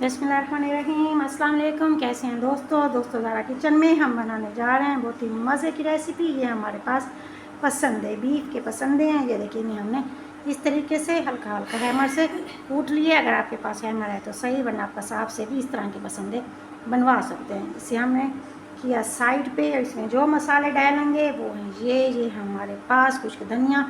बिस्मिल्लाहिर्रहमानिर्रहीम। अस्सलाम वालेकुम। कैसे हैं दोस्तों ज़ारा किचन में हम बनाने जा रहे हैं बहुत ही मज़े की रेसिपी। ये हमारे पास पसंद है, बीफ के पसंदे हैं। ये देखिए नहीं, हमने इस तरीके से हल्का हल्का हैमर से कूट लिए। अगर आपके पास हैमर है तो सही, वरना आप कसाब से भी इस तरह के पसंदे बनवा सकते हैं। इसे हमने किया साइड पे। इसमें जो मसाले डालेंगे वो हैं ये हमारे पास कुछ धनिया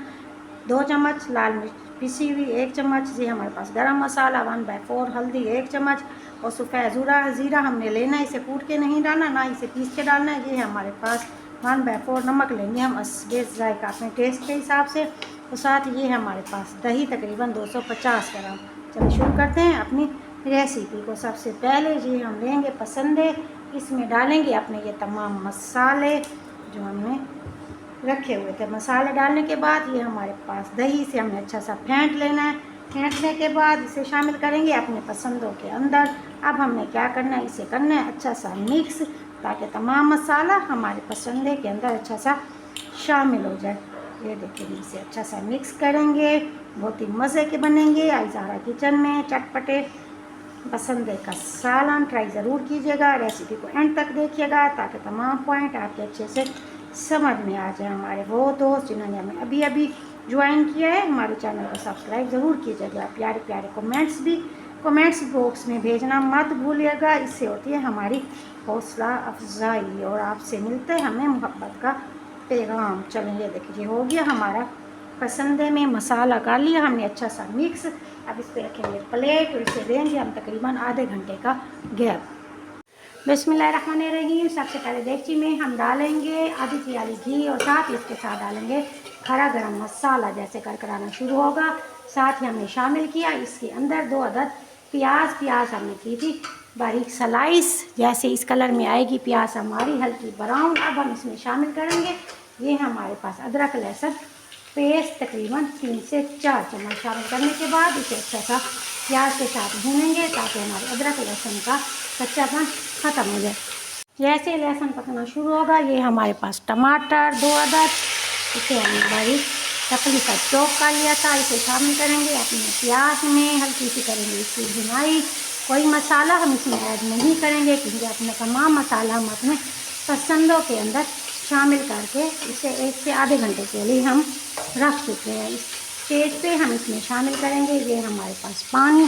2 चम्मच, लाल मिर्च पिसी हुई 1 चम्मच, ये हमारे पास गरम मसाला 1/4, हल्दी 1 चम्मच और सफ़ेद ज़ीरा हमने लेना है। इसे कूट के नहीं डालना, ना इसे पीस के डालना है। ये हमारे पास 1/4 नमक लेंगे हम बेस जायका अपने टेस्ट के हिसाब से। और साथ ये हमारे पास दही तकरीबन 250 ग्राम। चलिए शुरू करते हैं अपनी रेसिपी को। सबसे पहले ये हम लेंगे पसंदे, इसमें डालेंगे अपने ये तमाम मसाले जो हमने रखे हुए थे। मसाले डालने के बाद ये हमारे पास दही से हमने अच्छा सा फेंट लेना है। फेंटने के बाद इसे शामिल करेंगे अपने पसंदों के अंदर। अब हमने क्या करना है, इसे करना है अच्छा सा मिक्स, ताकि तमाम मसाला हमारे पसंदे के अंदर अच्छा सा शामिल हो जाए। ये देखिए, इसे अच्छा सा मिक्स करेंगे, बहुत ही मज़े के बनेंगे। ज़ारा किचन में चटपटे पसंदे का सालन ट्राई ज़रूर कीजिएगा। रेसिपी को एंड तक देखिएगा ताकि तमाम पॉइंट आपके अच्छे से समझ में आ जाए। हमारे वो दोस्त जिन्होंने हमें अभी अभी ज्वाइन किया है, हमारे चैनल को सब्सक्राइब ज़रूर कीजिएगा। प्यारे प्यारे कमेंट्स बॉक्स में भेजना मत भूलिएगा। इससे होती है हमारी हौसला अफजाई और आपसे मिलते हमें मोहब्बत का पैगाम। चलेंगे, देखिए हो गया हमारा पसंदे में मसाला कर लिया हमने अच्छा सा मिक्स। अब इस पर रखेंगे प्लेट और इसे देंगे हम तकरीबन आधे घंटे का गैप। बिस्मिल्लाहिर्रहमानिर्रहीम। सबसे पहले देगची में हम डालेंगे आधी प्याली घी और साथ इसके साथ डालेंगे खड़ा गरम मसाला। जैसे करकराना शुरू होगा, साथ ही हमने शामिल किया इसके अंदर 2 अदद प्याज हमने की थी बारीक स्लाइस। जैसे इस कलर में आएगी प्याज हमारी हल्की ब्राउन। अब हम इसमें शामिल करेंगे ये हमारे पास अदरक लहसुन पेस्ट तकरीबन 3 से 4 चम्मच। शामिल करने के बाद इसे अच्छा सा प्याज के साथ भूनेंगे ताकि हमारे अदरक लहसुन का कच्चापन ख़त्म हो जाए। जैसे लहसुन पकना शुरू होगा, ये हमारे पास टमाटर 2 अदद, इसे हमने बारीक पतली सा चॉप कर लिया था, इसे शामिल करेंगे अपने प्याज में। हल्की सी करेंगे इसकी भुनाई। कोई मसाला हम इसमें ऐड नहीं करेंगे क्योंकि अपने तमाम मसाला हम अपने पसंदों के अंदर शामिल करके इसे 1 से आधे घंटे के लिए हम रख चुके हैं। इस स्टेज पे हम इसमें शामिल करेंगे ये हमारे पास पानी,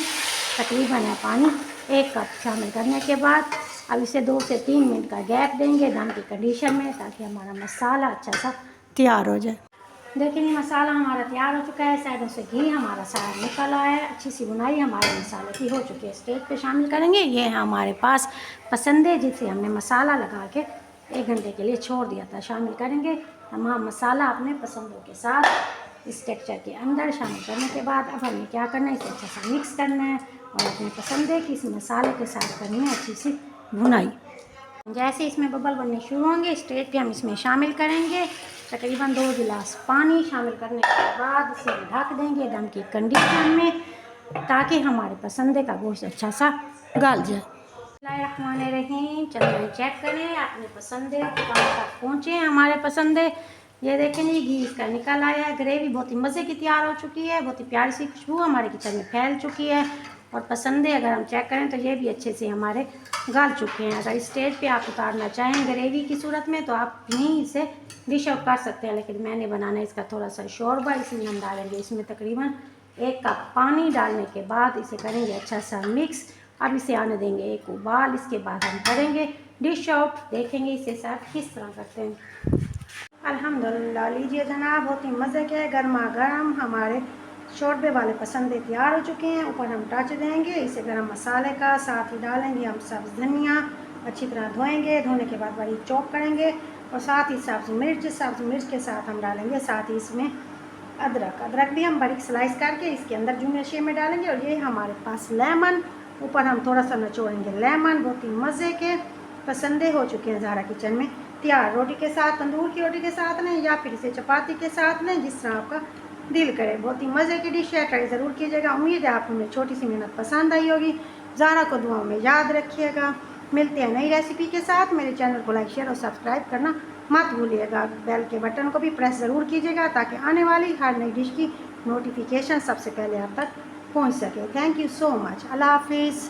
तकरीबन है पानी 1 कप। शामिल करने के बाद अब इसे 2 से 3 मिनट का गैप देंगे दम की कंडीशन में, ताकि हमारा मसाला अच्छा सा तैयार हो जाए। देखिए मसाला हमारा तैयार हो चुका है, साइडों से घी हमारा सारा निकल आया है, अच्छी सी बुनाई हमारे मसाले की हो चुकी है। स्टेज पे शामिल करेंगे ये है हमारे पास पसंदे, जिसे हमने मसाला लगा के 1 घंटे के लिए छोड़ दिया था। शामिल करेंगे तमाम मसाला अपने पसंदों के साथ इस टेक्सचर के अंदर। शामिल करने के बाद अब हमें क्या करना है, इसे अच्छा सा मिक्स करना है और अपने पसंदे की इस मसाले के साथ करनी है अच्छी सी भुनाई। जैसे इसमें बबल बनने शुरू होंगे, स्टेज पे हम इसमें शामिल करेंगे तकरीबन 2 गिलास पानी। शामिल करने के बाद इसे ढक देंगे दम की कंडीशन में, ताकि हमारे पसंदे का गोश्त अच्छा सा गल जाए। बिस्मिल्लाहिर्रहमानिर्रहीम। चलिए चेक करें अपने पसंदे कहाँ तक पहुँचे हैं हमारे पसंदे। ये देखें जी, घी इसका निकल आया है। ग्रेवी बहुत ही मज़े की तैयार हो चुकी है, बहुत ही प्यारी सी खुशबू हमारे किचन में फैल चुकी है। और पसंदे अगर हम चेक करें तो ये भी अच्छे से हमारे गल चुके हैं। अगर इस स्टेज पे आप उतारना चाहें ग्रेवी की सूरत में तो आप नहीं इसे डिश आउट कर सकते हैं, लेकिन मैंने बनाना है इसका थोड़ा सा शोरबा, इसलिए हम डालेंगे इसमें तकरीबन 1 कप पानी। डालने के बाद इसे करेंगे अच्छा सा मिक्स। अब इसे आने देंगे 1 उबाल। इसके बाद हम करेंगे डिश आउट, देखेंगे इसे सर्व किस तरह करते हैं। अल्हम्दुलिल्लाह, लीजिए जनाब, बहुत ही मज़े के गर्मा गर्म हमारे शोरबे वाले पसंदे तैयार हो चुके हैं। ऊपर हम टच देंगे इसे गरम मसाले का, साथ ही डालेंगे हम सब्ज़ धनिया, अच्छी तरह धोएंगे। धोने के बाद बड़ी चॉप करेंगे और साथ ही सब्ज़ मिर्च के साथ हम डालेंगे, साथ ही इसमें अदरक भी हम बारीक स्लाइस करके इसके अंदर जूनियर शेप में डालेंगे। और ये हमारे पास लेमन, ऊपर हम थोड़ा सा निचोड़ेंगे लेमन। बहुत ही मज़े के पसंदे हो चुके हैं ज़ारा किचन में तैयार। रोटी के साथ, तंदूर की रोटी के साथ लें या फिर इसे चपाती के साथ लें, जिस तरह आपका दिल करे। बहुत ही मज़े की डिश है, ट्राई ज़रूर कीजिएगा। उम्मीद है आपको मेरी छोटी सी मेहनत पसंद आई होगी। ज़ारा को दुआओं में याद रखिएगा। मिलते हैं नई रेसिपी के साथ। मेरे चैनल को लाइक शेयर और सब्सक्राइब करना मत भूलिएगा। बेल के बटन को भी प्रेस ज़रूर कीजिएगा ताकि आने वाली हर नई डिश की नोटिफिकेशन सबसे पहले आप तक पहुँच सके। Thank you so much. अल्लाह हाफिज़।